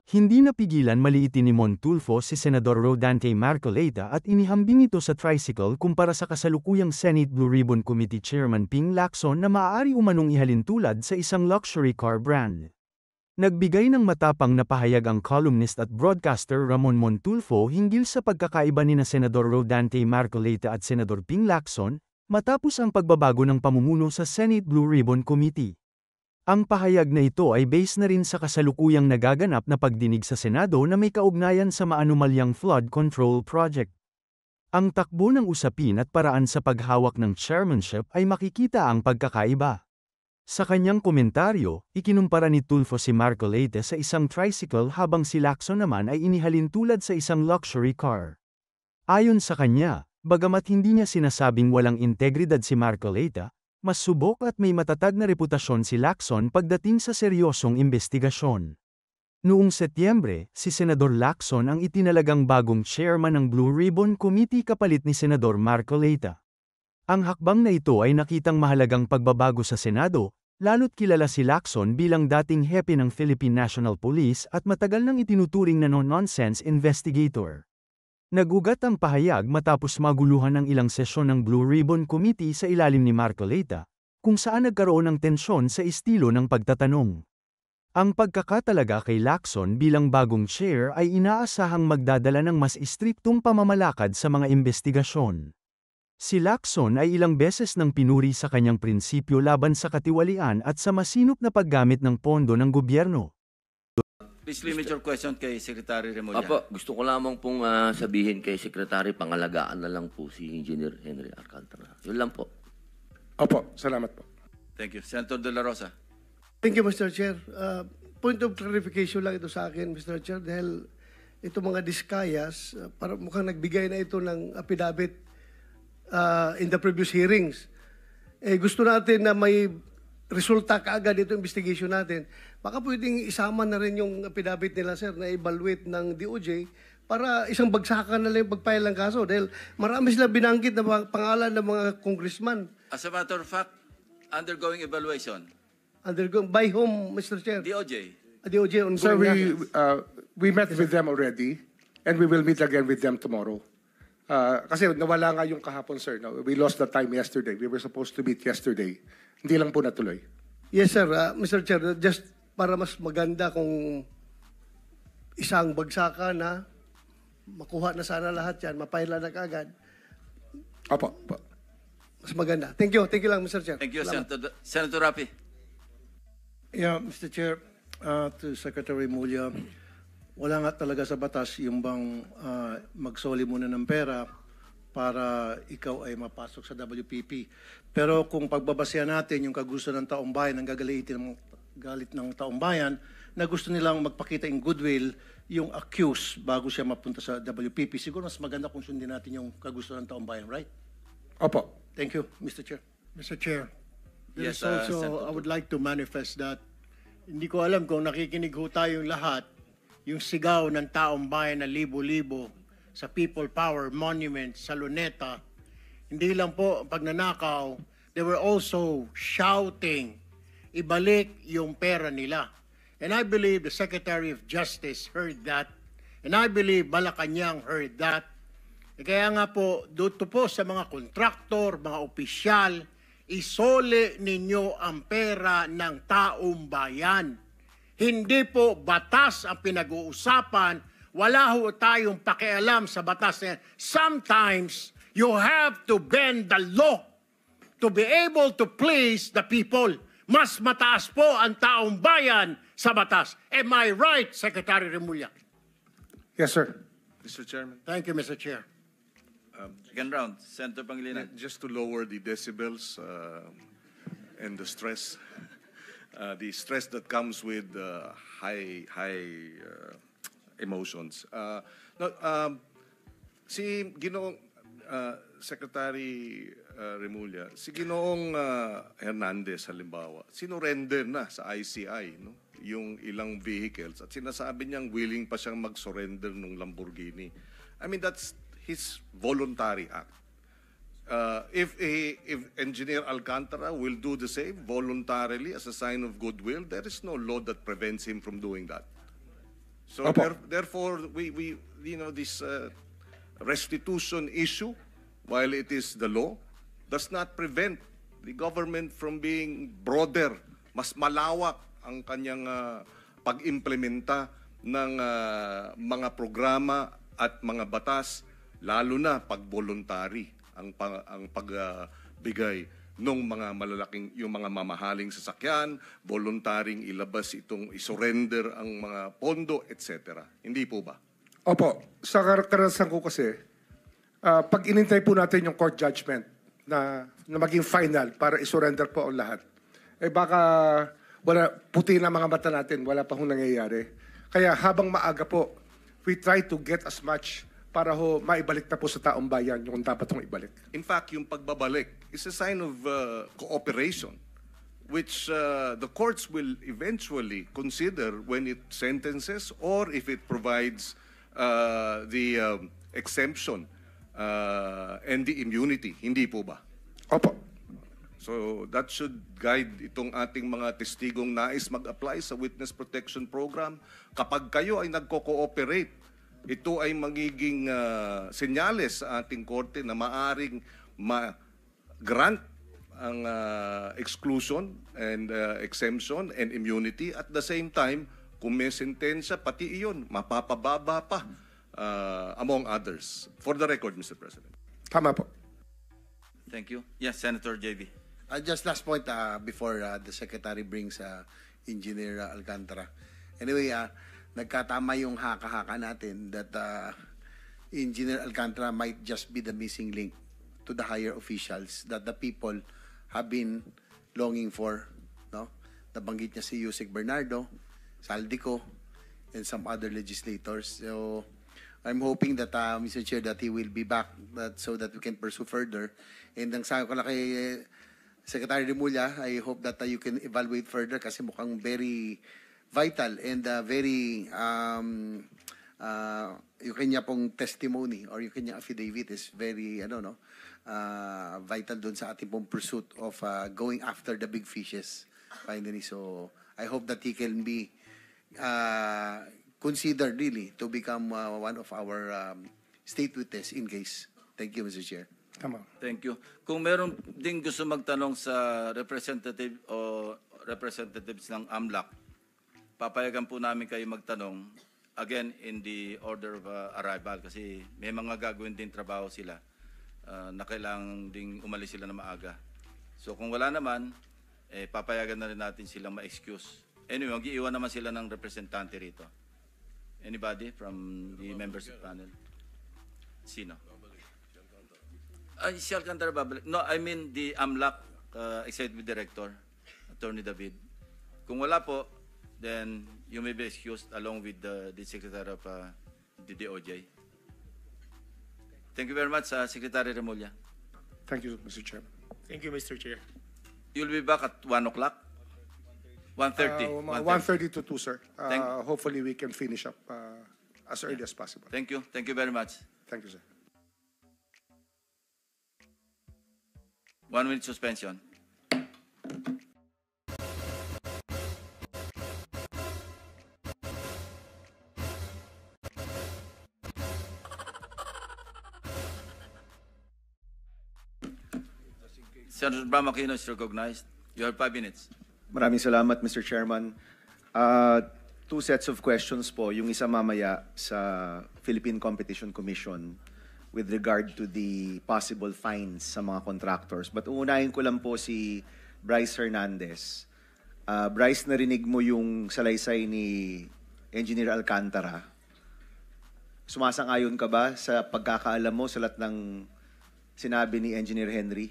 Hindi napigilan maliitin ni Montulfo si Senador Rodante Marcoleta at inihambing ito sa tricycle kumpara sa kasalukuyang Senate Blue Ribbon Committee Chairman Ping Lacson na maaari umanong ihalintulad sa isang luxury car brand. Nagbigay ng matapang na pahayag ang columnist at broadcaster Ramon Montulfo hinggil sa pagkakaiba ni Senador Rodante Marcoleta at Senador Ping Lacson, matapos ang pagbabago ng pamumuno sa Senate Blue Ribbon Committee. Ang pahayag na ito ay base na rin sa kasalukuyang nagaganap na pagdinig sa Senado na may kaugnayan sa maanumalyang flood control project. Ang takbo ng usapin at paraan sa paghawak ng chairmanship ay makikita ang pagkakaiba. Sa kanyang komentaryo, ikinumpara ni Tulfo si Marcoleta sa isang tricycle habang si Lacson naman ay inihalintulad sa isang luxury car. Ayon sa kanya, bagamat hindi niya sinasabing walang integridad si Marcoleta, mas subok at may matatag na reputasyon si Lacson pagdating sa seryosong investigasyon. Noong Setyembre, si Senador Lacson ang itinalagang bagong chairman ng Blue Ribbon Committee kapalit ni Senador Marcoleta. Ang hakbang na ito ay nakitang mahalagang pagbabago sa Senado, lalo't kilala si Lacson bilang dating hepe ng Philippine National Police at matagal nang itinuturing na no-nonsense investigator. Nagugat ang pahayag matapos maguluhan ang ilang sesyon ng Blue Ribbon Committee sa ilalim ni Marcoleta, kung saan nagkaroon ng tensyon sa estilo ng pagtatanong. Ang pagkakatalaga kay Lacson bilang bagong chair ay inaasahang magdadala ng mas istriktong pamamalakad sa mga investigasyon. Si Lacson ay ilang beses nang pinuri sa kanyang prinsipyo laban sa katiwalian at sa masinop na paggamit ng pondo ng gobyerno. Please limit your question kay Secretary Remulla. Apo, gusto ko lamang pong sabihin kay Secretary, pangalagaan na lang po si Engineer Henry Alcantara. Yun lang po. Opo, salamat po. Thank you. Senator De La Rosa. Thank you, Mr. Chair. Point of clarification lang ito sa akin, Mr. Chair, dahil ito mga diskayas, para mukhang nagbigay na ito ng affidavit in the previous hearings. Gusto natin na may resulta kaagad ito investigation natin. Baka pwedeng isama na rin yung affidavit nila, sir, na evaluate ng DOJ para isang bagsakan na lang yung pagpile ng kaso. Dahil marami sila binanggit na pangalan ng mga congressman. As a matter of fact, undergoing evaluation. Undergoing by whom, Mr. Chair? DOJ. DOJ ongoing. Sir, we met with them already and we will meet again with them tomorrow. Kasi nawala nga yung kahapon, sir. No? We lost the time yesterday. We were supposed to meet yesterday. Hindi lang po natuloy. Yes, sir. Mr. Chair, just para mas maganda kung isang bagsakan na makuha na sana lahat yan, mapaila na kaagad. Opo. Mas maganda. Thank you. Thank you lang, Mr. Chair. Thank you, Salamat. Senator Rapi. Yeah, Mr. Chair, to Secretary Mulya, wala nga talaga sa batas yung bang magsoli muna ng pera para ikaw ay mapasok sa WPP. Pero kung pagbabasehan natin yung kagusto ng taong bayan, ang galit ng taong bayan, na gusto nilang magpakita in goodwill yung accused bago siya mapunta sa WPP, siguro mas maganda kung sundin natin yung kagusto ng taong bayan, right? Opo. Thank you, Mr. Chair. Mr. Chair, there Yes, is also, Senator. I would like to manifest that hindi ko alam kung nakikinig ho tayong lahat, yung sigaw ng taong bayan na libo-libo sa People Power Monument sa Luneta, hindi lang po pagnanakaw, they were also shouting, ibalik yung pera nila. And I believe the Secretary of Justice heard that, and I believe Malacanang heard that. Kaya nga po, dito po sa mga kontraktor, mga opisyal, isole ninyo ang pera ng taong bayan. Hindi po batas ang pinag-uusapan. Wala ho tayong pakialam sa batas. Sometimes, you have to bend the law to be able to please the people. Mas mataas po ang taong bayan sa batas. Am I right, Secretary Remulla? Yes, sir. Mr. Chairman, Thank you, Mr. Chair. Second round. Senator Pangilinan. just to lower the decibels and the stress that comes with high emotions. Si Ginoong Secretary Remulla, si Ginoong Hernandez halimbawa, sinurrender na sa ICI, no? Yung ilang vehicles at sinasabi niyang willing pa siyang mag-surrender ng Lamborghini. I mean, that's his voluntary act. If Engineer Alcantara will do the same voluntarily as a sign of goodwill, there is no law that prevents him from doing that. So Opo. therefore, we this restitution issue, while it is the law, does not prevent the government from being broader, mas malawak ang kanyang pag-implementa ng mga programa at mga batas, lalo na pag voluntary ang pagbigay ng mga malalaking, yung mga mamahaling sasakyan, voluntaring ilabas itong isurrender ang mga pondo, etc. Hindi po ba? Opo, sa karanasan ko kasi, pag inintay po natin yung court judgment na maging final para isurrender po ang lahat, eh baka puti na mga mata natin, wala pa hong nangyayari. Kaya habang maaga po, we try to get as much para maibalik na po sa taong bayan yung dapat hong ibalik. In fact, yung pagbabalik is a sign of cooperation, which the courts will eventually consider when it sentences or if it provides the exemption and the immunity. Hindi po ba? Opo. So that should guide itong ating mga testigong nais mag-apply sa Witness Protection Program. Kapag kayo ay nagko-cooperate, ito ay magiging senyales sa ating korte na maaring ma-grant ang exclusion and exemption and immunity. At the same time, kung may sentensya, pati iyon, mapapababa pa among others. For the record, Mr. President. Tama po. Thank you. Yes, Senator JB. Just last point before the Secretary brings Engineer Alcantara. Anyway, nagkatama yung haka-haka natin that Engineer Alcantara might just be the missing link to the higher officials that the people have been longing for. No? Nabanggit niya si Yusek Bernardo, Saldico, and some other legislators. So I'm hoping that, Mr. Chair, that he will be back so that we can pursue further. And ang sabi ko lang kay Secretary Remulla, I hope that you can evaluate further kasi mukhang very vital and very yung kanya pong testimony or yung kanya affidavit is very vital dun sa ating pong pursuit of going after the big fishes finally. So I hope that he can be considered really to become one of our state witness in case. Thank you, Mr. Chair. Tama. Thank you. Kung meron ding gusto magtanong sa representative o representatives ng AMLAC, papayagan po namin kayo magtanong, again, in the order of arrival, kasi may mga gagawin din trabaho sila na kailangan ding umalis sila na maaga. So kung wala naman, papayagan na rin natin silang ma-excuse. Anyway, mag-iiwan naman sila ng representante rito. Anybody from the members of the panel? Sino? Si Alcantara babalik. No, I mean the AMLAC Executive Director, Attorney David. Kung wala po, then you may be excused along with the Secretary of the DOJ. Thank you very much, Secretary Remulla. Thank you, Mr. Chairman. Thank you, Mr. Chair. You'll be back at 1 o'clock? 1:30? 1:30 to 2, sir. Thank- Hopefully we can finish up as early as possible. Thank you. Thank you very much. Thank you, sir. 1 minute suspension. Senator Bram Aquino is recognized. You have 5 minutes. Maraming salamat, Mr. Chairman. Two sets of questions po. Yung isa mamaya sa Philippine Competition Commission with regard to the possible fines sa mga contractors. But uunahin ko lang po si Bryce Hernandez. Bryce, narinig mo yung salaysay ni Engineer Alcantara. Sumasang-ayon ka ba sa pagkakaalam mo sa lahat ng sinabi ni Engineer Henry?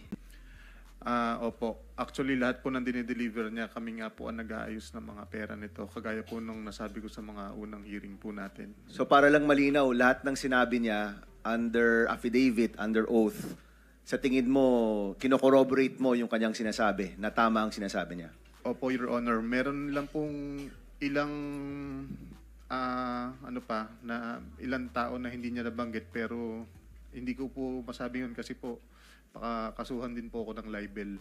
Opo. Actually, lahat po ng dinideliver niya, kami nga po ang nag-aayos ng mga pera nito. Kagaya po nung nasabi ko sa mga unang hearing po natin. So para lang malinaw, lahat ng sinabi niya under affidavit, under oath, sa tingin mo, kino-corroborate mo yung kanyang sinasabi, na tama ang sinasabi niya? Opo, Your Honor. Meron lang pong ilang na ilang tao na hindi niya nabanggit, pero hindi ko po masabi yun kasi po kasuhan din po ako ng libel.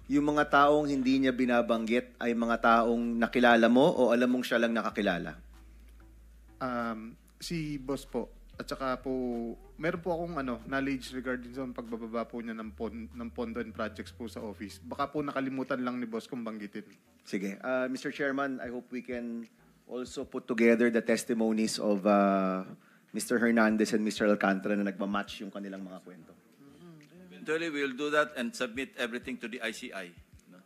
Yung mga taong hindi niya binabanggit ay mga taong nakilala mo o alam mong siya lang nakakilala? Si boss po, at saka po, meron po akong knowledge regarding sa pagbababa po niya ng pondo and projects po sa office. Baka po nakalimutan lang ni boss kung banggitin. Sige. Mr. Chairman, I hope we can also put together the testimonies of Mr. Hernandez and Mr. Alcantara na nagmamatch yung kanilang mga kwento. Eventually, we'll do that and submit everything to the ICI. No?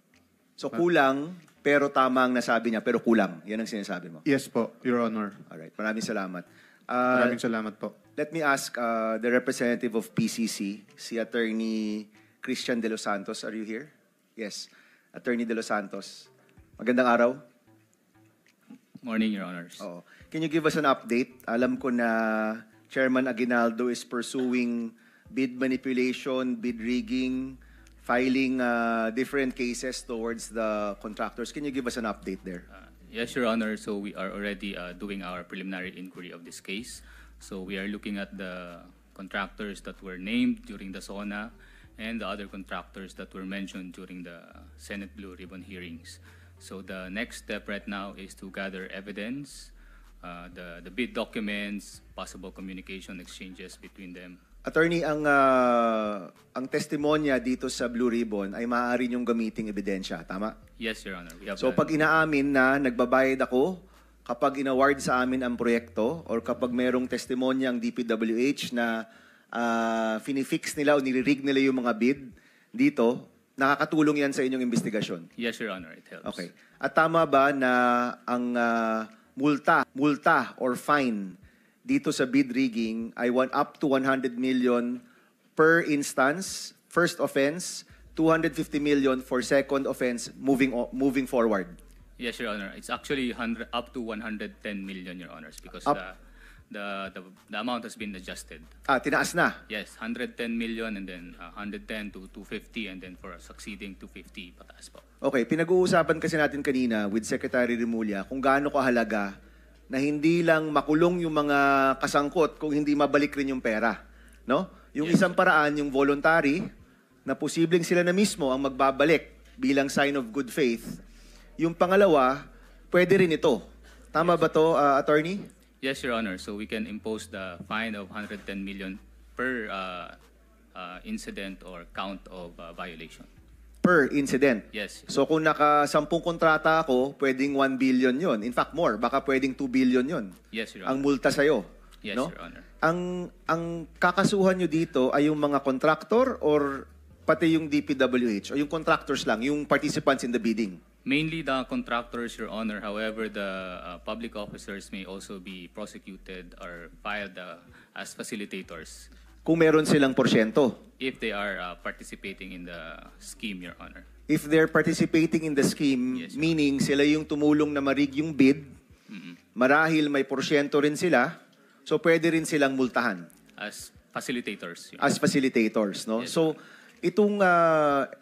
So kulang, pero tama ang nasabi niya, pero kulang. Yan ang sinasabi mo. Yes po, Your Honor. Alright, maraming salamat. Maraming salamat po. Let me ask the representative of PCC, si Attorney Christian De Los Santos. Are you here? Yes. Attorney De Los Santos. Magandang araw. Morning, Your Honors. Oo. Can you give us an update? Alam ko na Chairman Aguinaldo is pursuing bid manipulation, bid rigging, filing different cases towards the contractors. Can you give us an update there? Yes, Your Honor. So we are already doing our preliminary inquiry of this case. So we are looking at the contractors that were named during the SONA and the other contractors that were mentioned during the Senate Blue Ribbon hearings. So the next step right now is to gather evidence, the bid documents, possible communication exchanges between them. Attorney, ang testimonya dito sa Blue Ribbon ay maaari niyong gamiting ebidensya, tama? Yes, Your Honor. We have So pag inaamin na nagbabayad ako, kapag inaward sa amin ang proyekto, or kapag merong testimonya ang DPWH na finifix nila o nilirig nila yung mga bid dito, nakakatulong yan sa inyong investigasyon? Yes, Your Honor. It helps. Okay. At tama ba na ang multa or fine dito sa bid rigging ay up to 100 million per instance, first offense, 250 million for second offense moving forward? Yes, Your Honor. It's actually up to 110 million, Your Honors, because the amount has been adjusted. Tinaas na? Yes, 110 million and then 110 to 250 and then for succeeding 250 pataas po. Okay, pinag-uusapan kasi natin kanina with Secretary Remulla kung gaano kahalaga na hindi lang makulong yung mga kasangkot kung hindi mabalik rin yung pera, no? Yung isang paraan, yung voluntary, na posibleng sila na mismo ang magbabalik bilang sign of good faith. Yung pangalawa, pwede rin ito. Tama ba to, Attorney? Yes, Your Honor. So we can impose the fine of 110 million per incident or count of violation. Per incident? Yes. So kung naka-10 kontrata ako, pwedeng 1 billion yon. In fact, more. Baka pwedeng 2 billion yon. Yes, Your Honor. Ang multa sa'yo. Yes, no? Your Honor. Ang kakasuhan nyo dito ay yung mga contractor or pati yung DPWH o yung contractors lang, yung participants in the bidding? Mainly the contractors, Your Honor. However, the public officers may also be prosecuted or filed as facilitators. Kung meron silang porsyento? If they are participating in the scheme, Your Honor. If they're participating in the scheme, yes, meaning sila yung tumulong na marig yung bid, marahil may porsyento rin sila, so pwede rin silang multahan. As facilitators. As facilitators, no? Yes, so, itong,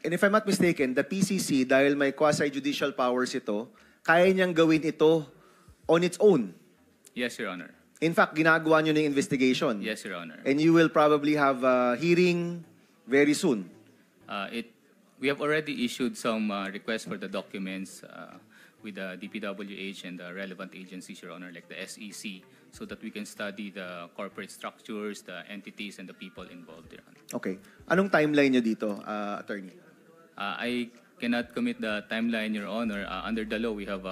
and if I'm not mistaken, the PCC, dahil may quasi-judicial powers ito, kaya niyang gawin ito on its own. Yes, Your Honor. In fact, ginagawa niyo ng investigation. Yes, Your Honor. And you will probably have a hearing very soon. We have already issued some requests for the documents with the DPWH and the relevant agencies, Your Honor, like the SEC, so that we can study the corporate structures, the entities, and the people involved, Your Honor. Okay. Anong timeline niyo dito, Attorney? I cannot commit the timeline, Your Honor. Under the law, we have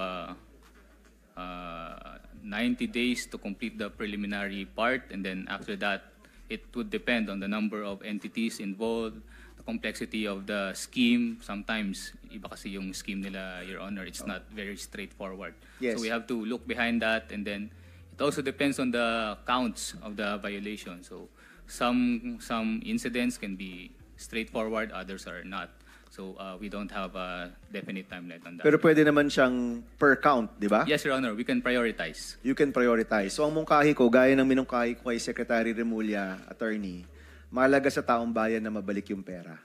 90 days to complete the preliminary part, and then after that, it would depend on the number of entities involved, the complexity of the scheme. Sometimes, iba kasi yung scheme nila, Your Honor, it's not very straightforward. Yes. So we have to look behind that, and then it also depends on the counts of the violation. So some incidents can be straightforward, others are not. So we don't have a definite timeline on that. Pero pwede naman siyang per count, di ba? Yes, Your Honor. We can prioritize. You can prioritize. So ang mungkahi ko, gaya ng minungkahi ko kay Secretary Remulla, Attorney, mahalaga sa taong bayan na mabalik yung pera.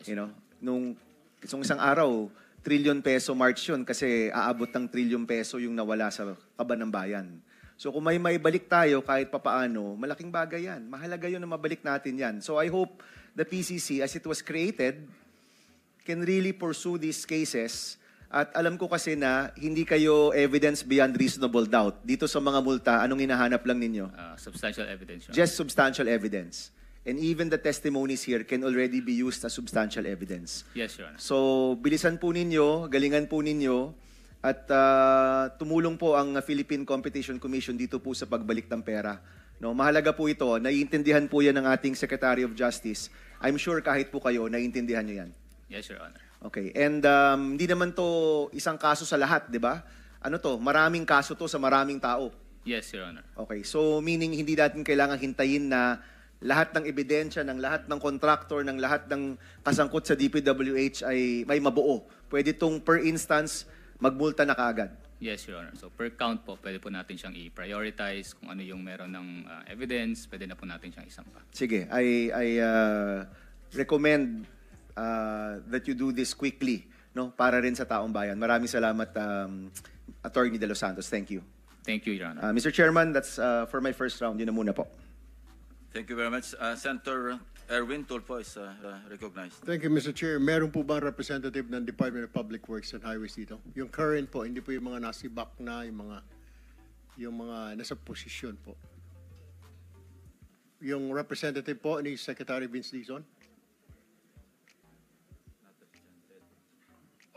Yes. You know, nung isang araw, trillion peso march yun kasi aabot ng trillion peso yung nawala sa kaban ng bayan. So kung may balik tayo kahit papaano, malaking bagay yan. Mahalaga yun na mabalik natin yan. So I hope the PCC, as it was created, can really pursue these cases At alam ko kasi na hindi kayo evidence beyond reasonable doubt. Dito sa mga multa, anong hinahanap lang ninyo? Substantial evidence, Your Honor. Just substantial evidence. And even the testimonies here can already be used as substantial evidence. Yes, Your Honor. So, bilisan po ninyo, galingan po ninyo, at tumulong po ang Philippine Competition Commission dito po sa pagbalik ng pera. No, mahalaga po ito, naiintindihan po yan ng ating Secretary of Justice. I'm sure kahit po kayo, naiintindihan nyo yan. Yes, Your Honor. Okay, and hindi naman to isang kaso sa lahat, di ba? Ano to, maraming kaso to sa maraming tao. Yes, Your Honor. Okay, so meaning hindi natin kailangan hintayin na lahat ng ebidensya, ng lahat ng contractor, ng lahat ng kasangkot sa DPWH ay may mabuo. Pwede itong per instance magmulta na kaagad. Yes, Your Honor. So per count po, pwede po natin siyang i-prioritize kung ano yung meron ng evidence, pwede na po natin siyang isampa. Sige, I recommend that you do this quickly, no, para rin sa taong bayan. Maraming salamat, Attorney De Los Santos. Thank you. Thank you, Your Honor. Mr. Chairman, that's for my first round. Yun na muna po. Thank you very much. Senator Erwin Tulfo is recognized. Thank you, Mr. Chair. Meron po ba representative ng Department of Public Works and Highways dito? Yung current po, hindi po yung mga nasibak na, yung mga nasa posisyon po. Yung representative po ni Secretary Vince Dizon?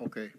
Okay.